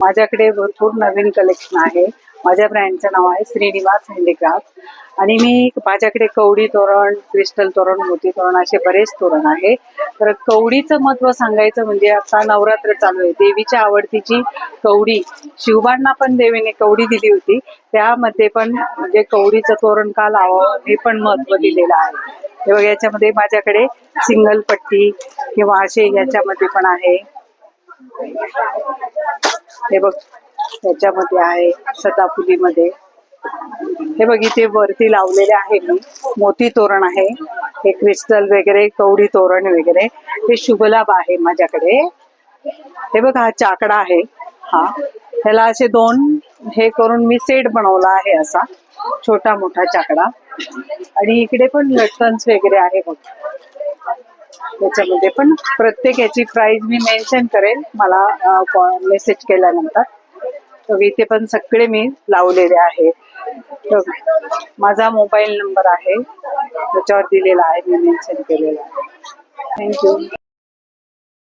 माझ्याकडे भरपूर नवीन कलेक्शन आहे. माझ्या ब्रँडचं नाव आहे श्रीनिवास हँडीक्राफ्ट आणि मी माझ्याकडे कवडी तोरण, क्रिस्टल तोरण, मोती तोरण असे बरेच तोरण आहे. तर कवडीचं महत्व सांगायचं म्हणजे आता नवरात्र चालू आहे. देवीच्या आवडतीची कवडी, शिवबांना पण देवीने कवडी दिली होती. त्यामध्ये पण म्हणजे कवडीचं तोरण का लावावं हे पण महत्व दिलेलं आहे. हे बघ, याच्यामध्ये माझ्याकडे सिंगल पट्टी किंवा असे याच्यामध्ये पण आहे. हे बघ, त्याच्यामध्ये आहे सदाफुलीमध्ये. हे बघ, इथे वरती लावलेले आहे मी मोती तोरण आहे. हे क्रिस्टल वगैरे, कवडी तोरण वगैरे, हे शुभलाभ आहे माझ्याकडे. हे बघ, हा चाकडा आहे. हा, त्याला असे दोन हे करून मी सेट बनवला आहे, असा छोटा मोठा चाकडा. आणि इकडे पण लटकन्स वगैरे आहे बघ. याच्यामध्ये पण प्रत्येक याची प्राइस मी मेन्शन करेल मला मेसेज केल्यानंतर. तर इथे पण सगळे मी लावलेले आहे. माझा मोबाईल नंबर आहे त्याच्यावर दिलेला आहे, मी मेन्शन केलेला आहे. थँक्यू.